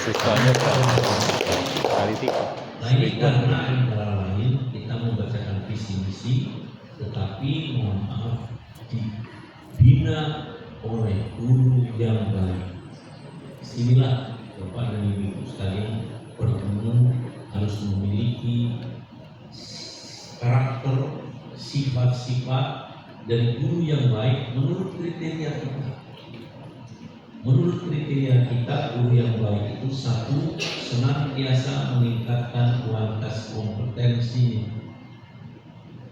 Siswanya kali 3. Lain karena antara lain kita membacakan visi misi, tetapi mohon maaf dibina oleh guru yang baik. Disinilah Bapak dan Ibu sekalian, perguru harus memiliki karakter, sifat-sifat dari guru yang baik menurut kriteria kita. Menurut kriteria kita, guru yang baik itu satu, senantiasa meningkatkan kualitas kompetensi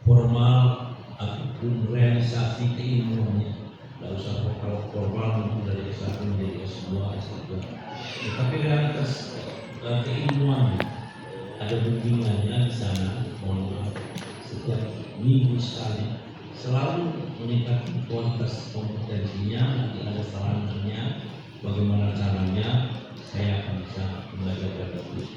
formal ataupun realisasi keilmuannya. Tidak usah formal dari S1 menjadi S2, S3. Tetapi realitas keilmuan ada bimbingannya di sana. Mohon maaf, setiap minggu sekali selalu meningkatkan kualitas kompetensinya. Nanti ada sarannya bagaimana caranya saya akan bisa belajar bagus.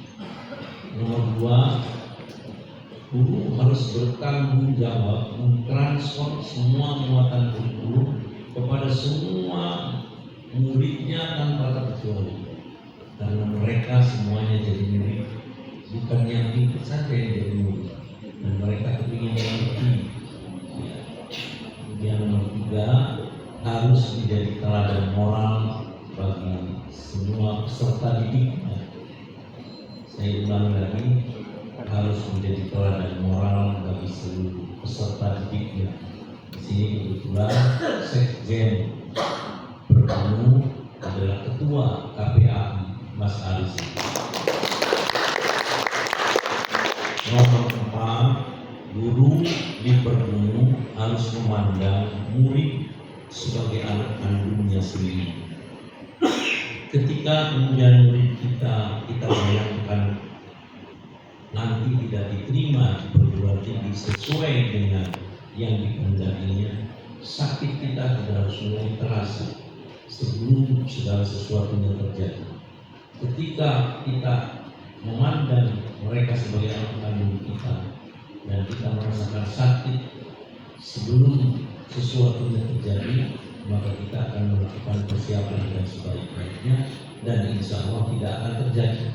Nomor 2, guru harus bertanggung jawab mentransfer semua muatan kurikulum kepada semua muridnya tanpa terkecuali, karena mereka semuanya jadi murid, bukan yang ikut saja yang jadi murid, dan mereka kepingin mengerti. Yang nomor 3, harus menjadi teladan moral bagi semua peserta didiknya. Saya ulang lagi, harus menjadi teladan moral bagi seluruh peserta didiknya. Di sini kebetulan Sekjen Pergunu adalah Ketua KPAI, Mas Aris. Nomor 4, guru di Pergunu harus memandang murid sebagai anak kandungnya sendiri. Ketika kemudian murid kita bayangkan nanti tidak diterima di perguruan tinggi sesuai dengan yang dikehendakinya, sakit kita sudah harus mulai terasa sebelum segala sesuatunya terjadi. Ketika kita memandang mereka sebagai anak kandung kita dan kita merasakan sakit sebelum sesuatunya terjadi, maka kita akan melakukan persiapan dengan sebaik-baiknya dan insya Allah tidak akan terjadi.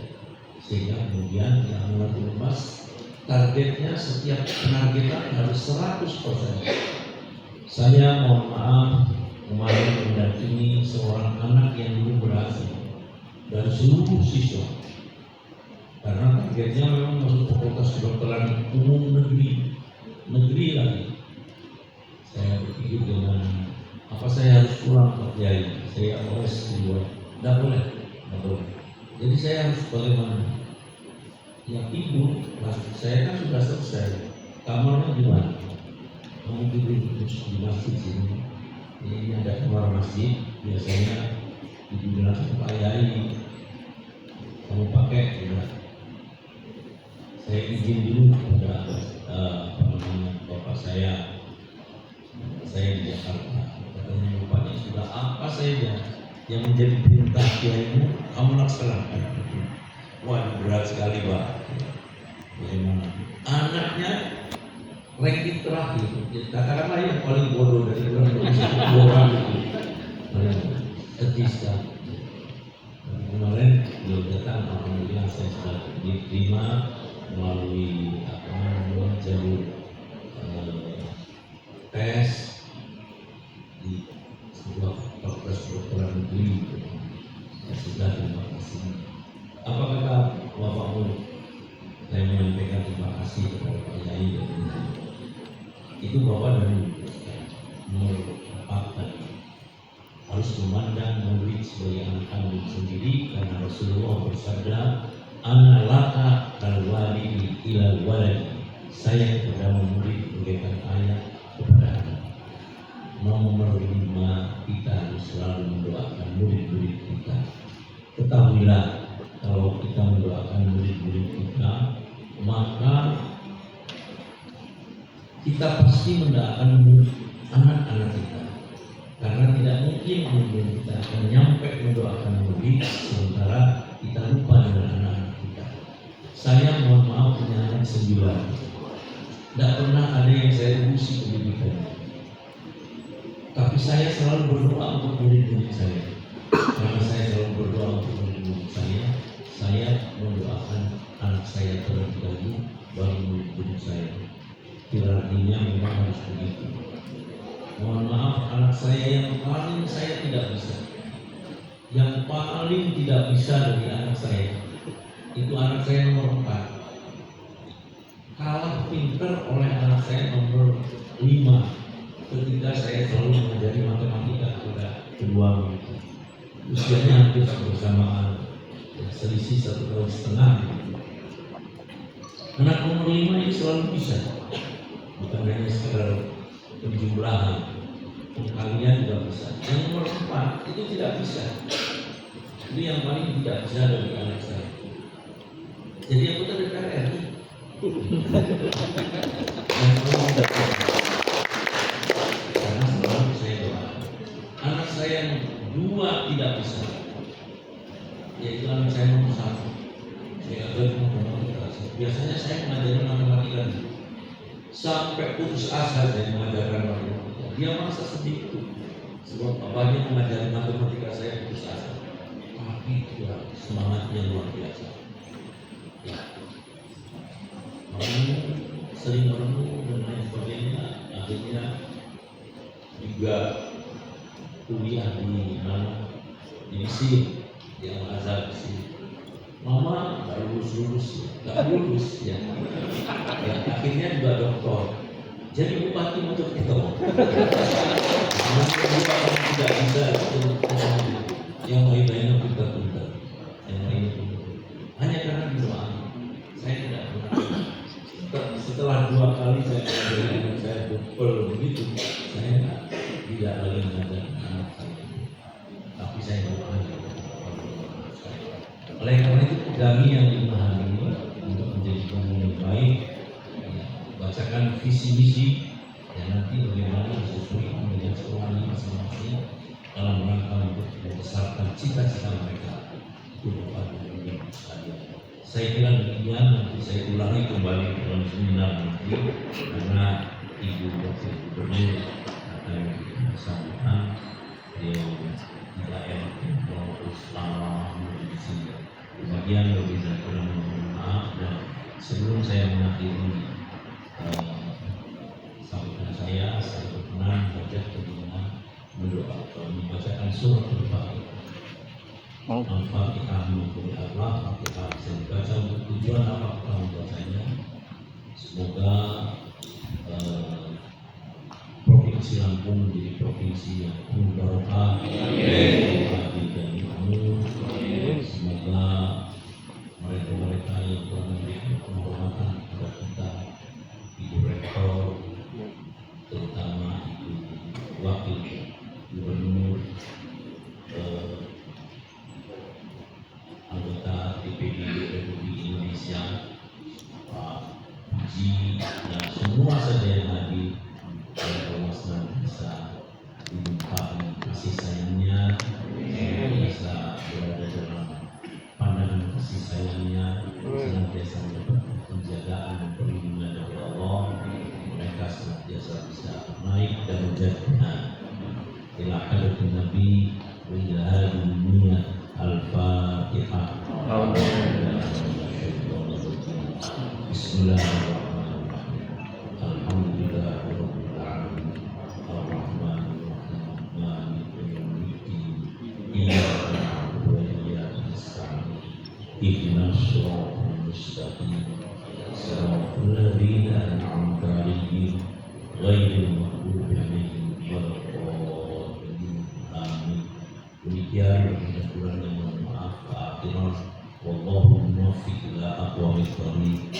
Sehingga kemudian yang mengerti lemas, targetnya setiap penargetan harus 100%. Saya mohon maaf kemarin mendampingi seorang anak yang dulu berhasil dari seluruh siswa, karena targetnya memang masuk fakultas kedokteran umum negeri lagi. Saya berpikir dengan apa saya harus pulang ke Kiai, saya OS kedua, tidak boleh. Jadi saya harus bagaimana? Ya tidur, saya kan sudah selesai. Kamarnya di mana? Kamu tidur di masjid sini. Ini ada kamar masjid, biasanya digunakan Pak Yai. Kamu pakai, tidak? Saya izin dulu kepada bapak saya di Jakarta. Katanya bapaknya sudah apa saja yang menjadi perintah kiaimu kamu laksanakan. Wah, berat sekali Pak. Bagaimana? Anaknya ranking terakhir, katakanlah yang paling bodoh dari orang itu. Sedih sekali. Kemarin beliau datang, alhamdulillah saya sudah diterima melalui jalur tes di sebuah fakultas kedokteran negeri. Ya sudah, terima kasih. Apa kata Bapakmu? Saya menyampaikan terima kasih kepada Pak Yai. Itu Bapak dan Ibu. Nomor 4, harus memandang murid sebagai anak kandung sendiri, karena Rasulullah bersabda, "Ana laka kal walidi ila waladi." Saya kepada murid bagaikan ayah kepada anak. Nomor 5, kita harus selalu mendoakan murid-murid kita. Ketahuilah, kalau kita mendoakan murid-murid kita, maka kita pasti mendoakan anak-anak kita. Karena tidak mungkin murid kita akan nyampe mendoakan murid sementara kita lupa dengan anak-anak kita. Saya mohon maaf punya anak 9. Tidak pernah ada yang saya urusi pendidikannya. Tapi saya selalu berdoa untuk murid-murid saya. Karena saya selalu artinya memang harus begitu. Mohon maaf, anak saya yang paling saya tidak bisa, yang paling tidak bisa dari anak saya, itu anak saya nomor 4. Kalah pinter oleh anak saya nomor 5 ketika saya selalu mengajari matematika kepada keduanya. Usianya hampir bersamaan, selisih 1,5 tahun. Anak nomor 5 ini selalu bisa, bukan hanya sekedar penjumlahan, pengkalian juga bisa. Yang nomor 4 itu tidak bisa. Ini yang paling tidak bisa dari anak saya. Jadi anggota DPR RI. Yang paling tidak bisa. Karena selalu saya doa. Anak saya yang 2 tidak bisa, yaitu anak saya nomor 1. Saya ajar matematika. Biasanya saya mengajarkan matematika sampai putus asa saya mengajarkan matematika. Dia merasa sedih itu, sebab bapaknya mengajarkan matematika saya putus asa. Tapi ya, semangatnya luar biasa. Ya. Sering merenung dan lain sebagainya. Akhirnya juga kuliah di mana, di Mesir, yang Al-Azhar di sini. Mama nggak lulus ya. Ya, akhirnya juga doktor. Jadi bupati untuk itu. Tidak bisa yang lain-lainnya pintar-pintar, yang lainnya pintar. Hanya karena didoakan. Saya tidak pernah. Setelah 2 kali saya mengajarkan saya double begitu, saya tidak lagi mengajarkan anak saya. Tapi saya doakan. Oleh karena itu pegangi yang dimahami ini untuk menjadikan yang baik, ya, bacakan visi misi dan nanti bagaimana disesuaikan dengan sekolahnya masing-masing dalam rangka untuk membesarkan cita-cita mereka itu Bapak dan Ibu sekalian. Saya kira demikian, nanti saya ulangi kembali dalam seminar nanti karena Ibu Wakil Gubernur akan bersangkutan beliau tidak enak terus lama di sini. Kemudian lebih dan kurang mohon maaf, dan sebelum saya mengakhiri sambutan saya berkenan baca dengan mendoakan membacakan surat Al-Fatihah. Al-Fatihah menurut Allah, Al-Fatihah bisa dibaca untuk tujuan apapun membacanya. Semoga Provinsi Lampung menjadi provinsi yang penuh barokah, adil dan makmur. Semoga mereka yang telah memberikan penghormatan kepada kita, Ibu Rektor, terutama Ibu Wakil Gubernur, anggota DPD Republik Indonesia, Pak Puji, dan semua saja yang hadir, Bapak bisa dilimpahkan kasih sayangnya, bisa berada dalam pandangan kasih sayangnya, senantiasa mendapat penjagaan dan perlindungan dari Allah. Mereka senantiasa bisa naik dan menjadi benar. Ila hadatin Nabi wa ila hadhihi dunia. Al-Fatihah. Bismillahirrahmanirrahim. Alhamdulillahirabbil alamin. Ar-Rahmanir-Rahim. Maliki yaumiddin. Iyyaka na'budu wa iyyaka nasta'in. Ihdinas siratal mustaqim. Siratal ladzina an'amta 'alaihim ghairil maghdubi 'alaihim waladdallin. Amin. Demikian kurang yang mohon maaf. Wallahu muwaffiq ila aqwamit thoriq.